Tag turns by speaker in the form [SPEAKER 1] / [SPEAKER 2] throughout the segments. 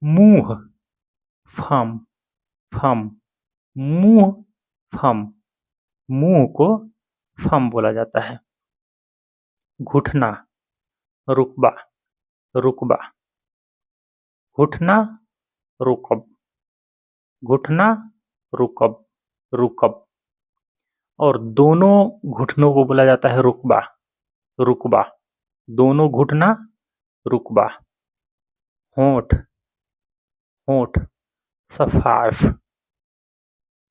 [SPEAKER 1] मुंह, फम, फम, मुंह, फम, मुंह को फम बोला जाता है। घुटना, रुकबा, रुकबा, घुटना, रुकब, घुटना, रुकब, रुकब। और दोनों घुटनों को बोला जाता है रुकबा, रुकबा, दोनों घुटना, रुकबा। होंठ, होंठ, सफाफ,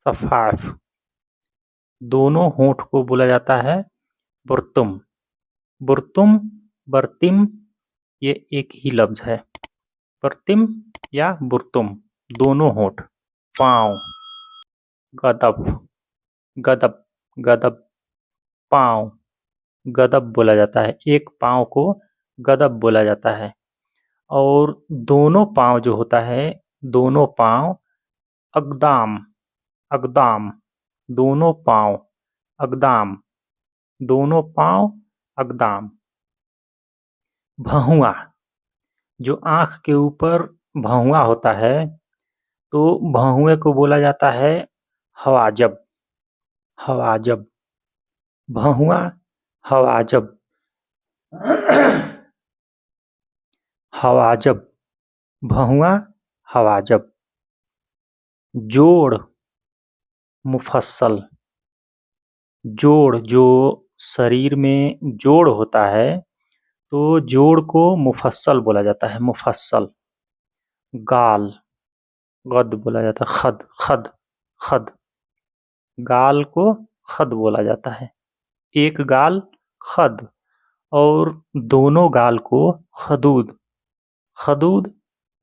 [SPEAKER 1] सफाफ, दोनों होंठ को बोला जाता है बुर्तुम, बुर्तुम, बर्तिम, ये एक ही लफ्ज है। बर्तिम या बुर्तुम, दोनों होंठ। पाँव, गदब, गदब, गदब, पाँव, गदब बोला जाता है, एक पाँव को गदब बोला जाता है। और दोनों पाँव जो होता है, दोनों पाँव अक़दाम, अक़दाम, दोनों पाँव अक़दाम, दोनों पाँव अक़दाम। भहुआ, जो आँख के ऊपर भौंआ होता है, तो भौंए को बोला जाता है हवाजब, हवाजब, भहुआ, हवाजब, हवाजब, भहुआ, हवाजब। जोड़, मुफस्सल, जोड़, जो शरीर में जोड़ होता है, तो जोड़ को मुफस्सल बोला जाता है, मुफस्सल। गाल, गद बोला जाता है, खद, खद, खद, गाल को खद बोला जाता है। एक गाल खद और दोनों गाल को खदूद, खदूद,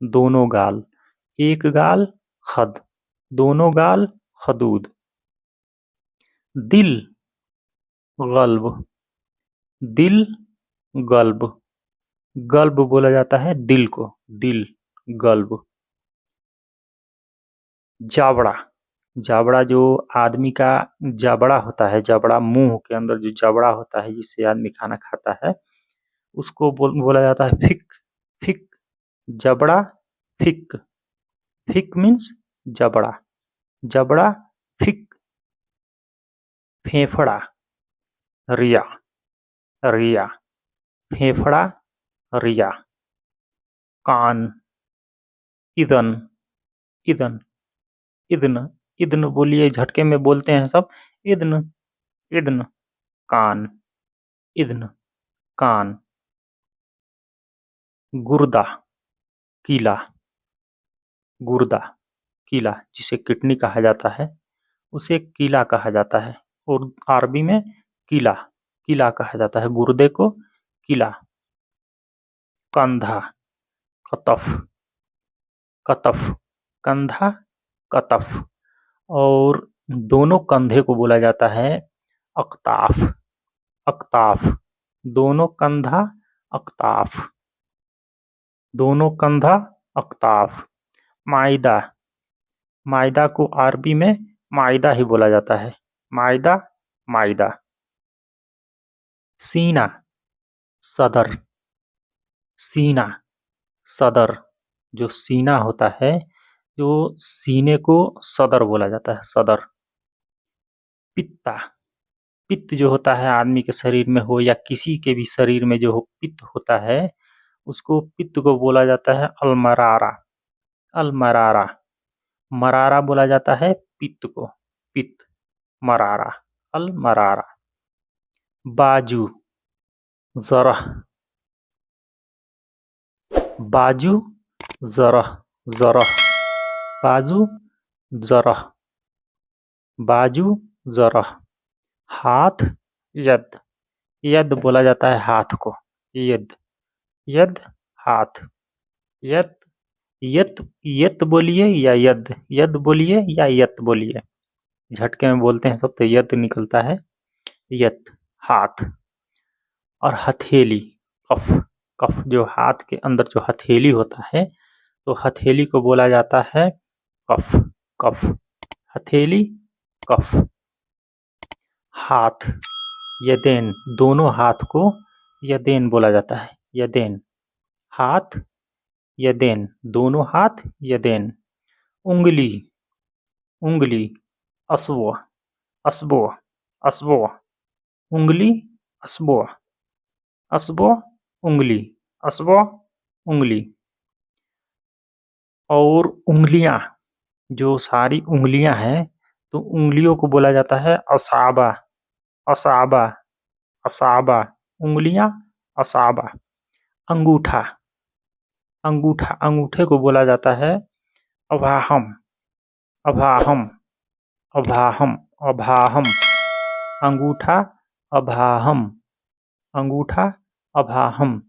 [SPEAKER 1] दोनों गाल, एक गाल खद, दोनों गाल खदूद। दिल, गल्ब, दिल, गल्ब, गल्ब बोला जाता है दिल को, दिल, गल्ब। जाबड़ा, जाबड़ा जो आदमी का जबड़ा होता है, जबड़ा, मुंह के अंदर जो जबड़ा होता है जिससे आदमी खाना खाता है, उसको बोला जाता है फिक, फिक, जबड़ा, फिक, फिक मीन्स जबड़ा, जबड़ा, फिक। फेफड़ा, रिया, रिया, फेफड़ा, रिया। कान, इदन, इदन, इदन, इदन बोलिए, झटके में बोलते हैं सब, इदन, इदन, कान, इदन, कान। गुर्दा, कीला, गुर्दा, कीला, जिसे किडनी कहा जाता है, उसे कीला कहा जाता है, और अरबी में कीला, कीला कहा जाता है गुर्दे को, कीला। कंधा, कतफ, कतफ, कंधा, कतफ। और दोनों कंधे को बोला जाता है अक्ताफ, अक्ताफ, दोनों कंधा, अक्ताफ, दोनों कंधा, अक्ताफ। माइदा, माइदा को अरबी में माइदा ही बोला जाता है, माइदा, माइदा। सीना, सदर, सीना, सदर, जो सीना होता है, जो सीने को सदर बोला जाता है, सदर। पित्ता, पित्त जो होता है आदमी के शरीर में हो या किसी के भी शरीर में जो पित्त होता है, उसको पित्त को बोला जाता है अलमरारा, अलमरारा, मरारा बोला जाता है पित्त को, पित्त, मरारा, अलमरारा। बाजू, जरह, बाजू, जरह, जरह, बाजू, जरह, बाजू, जरह। हाथ, यद, यद बोला जाता है हाथ को, यद, यद, हाथ। यत, यत, यत बोलिए या यद, यद बोलिए या यत बोलिए, झटके में बोलते हैं सब तो यत निकलता है, यत, हाथ। और हथेली, कफ, कफ, जो हाथ के अंदर जो हथेली होता है, तो हथेली को बोला जाता है कफ, कफ, हथेली, कफ। हाथ, यदेन, दोनों हाथ को यदेन बोला जाता है, यदेन, हाथ, यदेन दोनों हाथ, यदेन। उंगली, उंगली। अस्बुअ, अस्बुअ, अस्बुअ। उंगली, अस्बुअ, अस्बुअ, उंगली, अस्बुअ, उंगली। और उंगलियां, जो सारी उंगलियां हैं, तो उंगलियों को बोला जाता है असाबा, असाबा, असाबा। उंगलियां, असाबा। अंगूठा, अंगूठा, अंगूठे को बोला जाता है अभाहम, अभाहम, अभाहम, अभाहम। अंगूठा, अभाहम, अंगूठा, अभाहम।